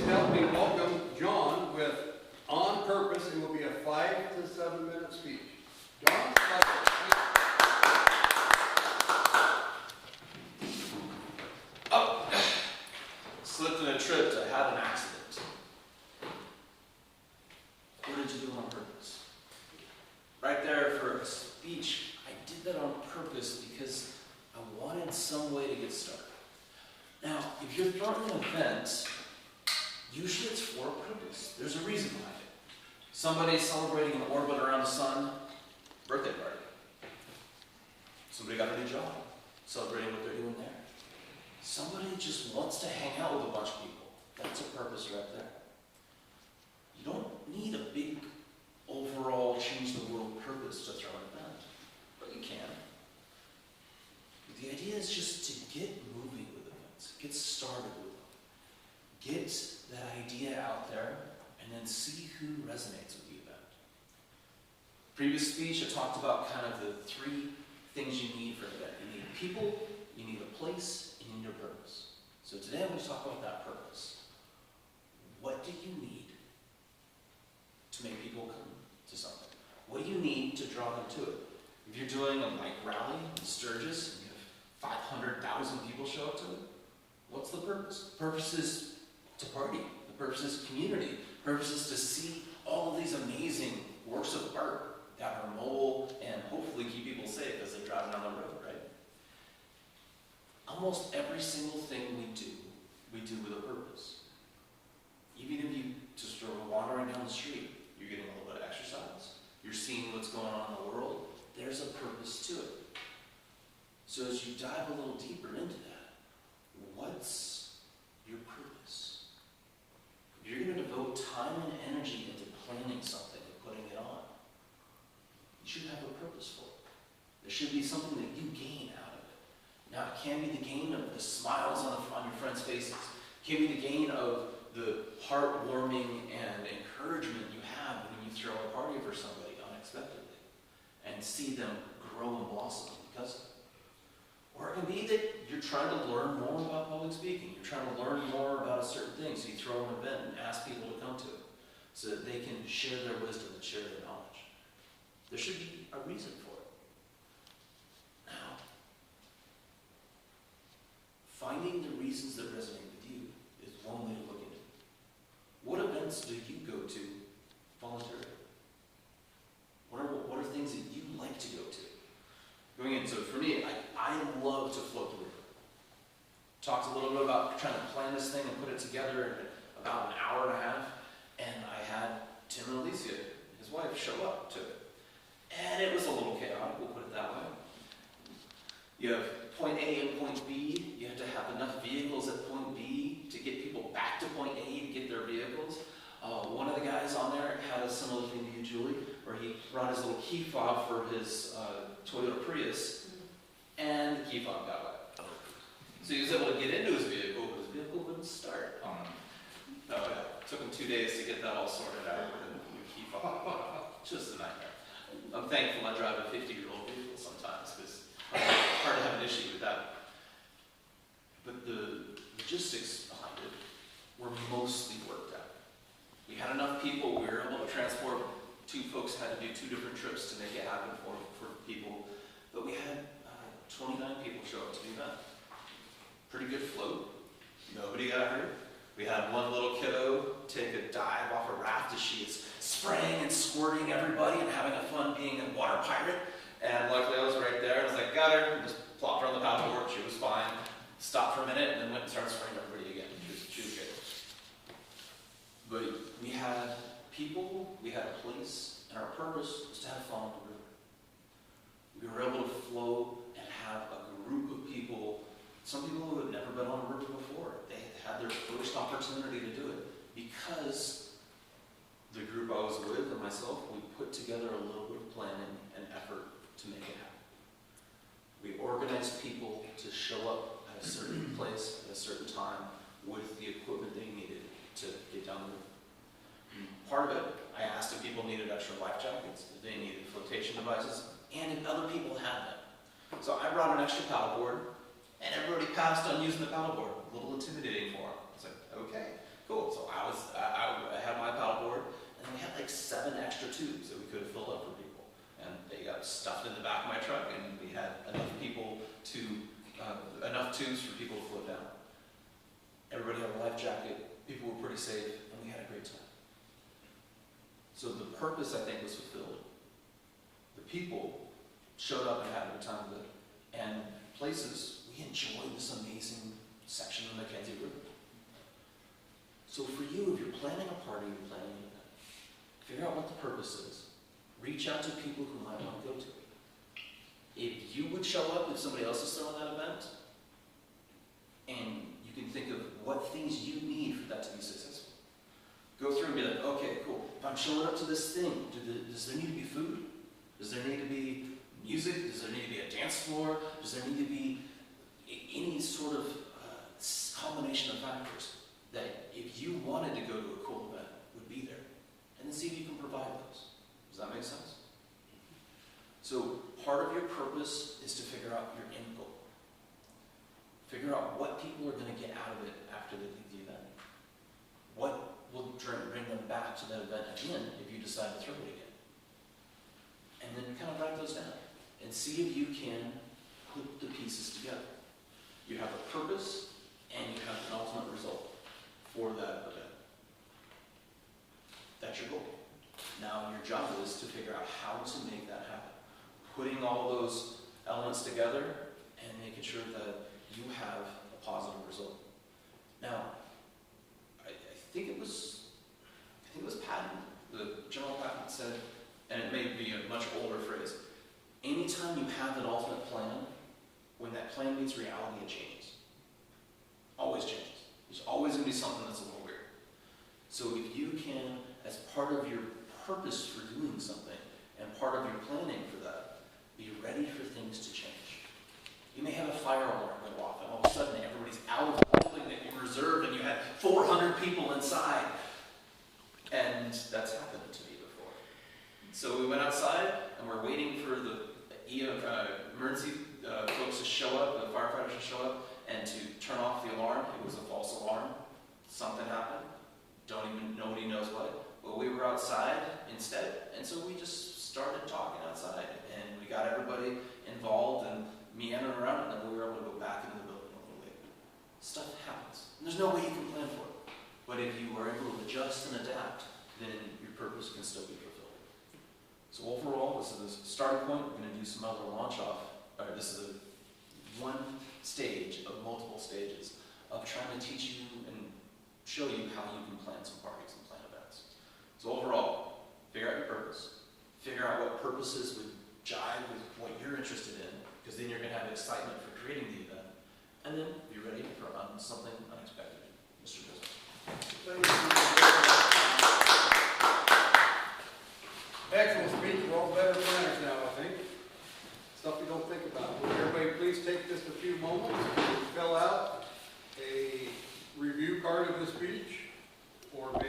please help me welcome John with On Purpose. It will be a 5 to 7 minute speech. John? Oh, slipped in a trip. I had an accident. What did you do on purpose? Right there for a speech, I did that on purpose because I wanted some way to get started. Now, if you're throwing an event, usually it's for a purpose. There's a reason behind it. Somebody's celebrating an orbit around the sun, birthday party. Somebody got a new job, celebrating what they're doing there. Somebody just wants to hang out with a bunch of people. That's a purpose right there. You don't need a big, overall, change the world purpose to throw an event, but you can. But the idea is just to get moving with events, get started with them, get that idea out there, and then see who resonates with the event. Previous speech, I talked about kind of the 3 things you need for an event. You need people, you need a place, and you need a purpose. So today I'm going to talk about that purpose. What do you need to make people come to something? What do you need to draw them to it? If you're doing a bike rally in Sturgis and you have 500,000 people show up to it, what's the purpose? The purpose is to party. The purpose is community. The purpose is to see all of these amazing works of art that are mobile and hopefully keep people safe as they're driving down the road, right? Almost every single thing we do with a purpose. Even if you just are wandering down the street, you're getting a little bit of exercise, you're seeing what's going on in the world, there's a purpose to it. So as you dive a little deeper into that, what's your purpose? If you're going to devote time and energy into planning something and putting it on, you should have a purpose for it. There should be something that you gain out of it. Now, it can be the gain of the smiles on your friends' faces. It can be the gain of the heartwarming and encouragement you have when you throw a party for somebody unexpectedly and see them grow and blossom because of it. Or it can be that you're trying to learn more about public speaking. You're trying to learn more about a certain thing, so you throw an event and ask people to come to it so that they can share their wisdom and share their knowledge. There should be a reason for it. Now, finding the reasons that resonate with you is one way to look at it. What events do you go to voluntarily? What are things that you like to go to? Going in, so for me, I love to float the river. Talked a little bit about trying to plan this thing and put it together in about an hour and a half, and I had Tim and Alicia, his wife, show up to it. And it was a little chaotic, we'll put it that way. You have point A and point B. You have to have enough vehicles at point B to get people back to point A to get their vehicles. One of the guys on there had a similar thing to you, Julie, where he brought his little key fob for his Toyota Prius, and the key fob got wet. So he was able to get into his vehicle, but his vehicle wouldn't start on him. It took him 2 days to get that all sorted out with a new key fob. Just a nightmare. I'm thankful I drive a 50-year-old vehicle sometimes, because it's hard to have an issue with that. But the logistics behind it were mostly worked out. We had enough people, we were able to transport. 2 folks had to do 2 different trips to make it happen for people. But we had 29 people show up to the event. Pretty good float. Nobody got hurt. We had one little kiddo take a dive off a raft as she is spraying and squirting everybody and having a fun being a water pirate. And luckily I was right there. I was like, got her. And just plopped her on the paddleboard. She was fine. Stopped for a minute and then went and started spraying everybody again. She was good. But we had people, we had a place, and our purpose was to have fun on the river. We were able to float and have a group of people, some people who had never been on a river before. They had their first opportunity to do it because the group I was with and myself, we put together a little bit of planning and effort to make it happen. We organized people to show up at a certain place at a certain time with the equipment they needed to get down the river. Part of it, I asked if people needed extra life jackets, if they needed flotation devices, and if other people had them. So I brought an extra paddleboard, and everybody passed on using the paddleboard. A little intimidating for them. It's like, okay, cool. So I stuffed in the back of my truck, and we had enough people to, enough tubes for people to float down. Everybody had a life jacket, people were pretty safe, and we had a great time. So the purpose, I think, was fulfilled. The people showed up and had a good time with it. And places, we enjoyed this amazing section of the Mackenzie River. So for you, if you're planning a party, you're planning an event, figure out what the purpose is. Reach out to people who might want to go to it. If you would show up if somebody else is throwing that event, and you can think of what things you need for that to be successful. Go through and be like, okay, cool. If I'm showing up to this thing, does there need to be food? Does there need to be music? Does there need to be a dance floor? Does there need to be any sort of combination of factors that if you wanted to go to a cool event would be there? And then see if you can provide those. Does that make sense? So part of your purpose is to figure out your end goal. Figure out what people are going to get out of it after they leave the event. What will bring them back to that event again if you decide to throw it again. And then kind of write those down and see if you can put the pieces together. You have a purpose and you have an ultimate result for that event. That's your goal. Now your job is to figure out how to make that happen. Putting all those elements together and making sure that you have a positive result. Now, I think it was Patton, the General Patton said, and it may be a much older phrase, anytime you have an ultimate plan, when that plan meets reality, it changes. Always changes. There's always going to be something that's a little weird. So if you can, as part of your purpose for doing something, and part of your planning for that, be ready for things to change. You may have a fire alarm go off, and all of a sudden everybody's out of the building that you reserved, and you had 400 people inside. And that's happened to me before. So we went outside, and we're waiting for the emergency folks to show up, the firefighters to show up, and to turn off the alarm. It was a false alarm. Something happened. Nobody knows what. But we were outside instead, and so we just started talking outside, and we got everybody involved and meandering around, and then we were able to go back into the building a little later. Stuff happens. And there's no way you can plan for it. But if you are able to adjust and adapt, then your purpose can still be fulfilled. So overall, this is a starting point. We're going to do some other launch off. This is one stage of multiple stages of trying to teach you and show you how you can plan some parties and plan events. So overall, figure out your purpose. Figure out what purposes would jive with what you're interested in, because then you're going to have excitement for creating the event. And then be ready for something unexpected. Mr. Joseph. Thank you. Excellent speech. We're all better planners now, I think. Stuff we don't think about. Would everybody please take just a few moments to fill out a review card of the speech, or maybe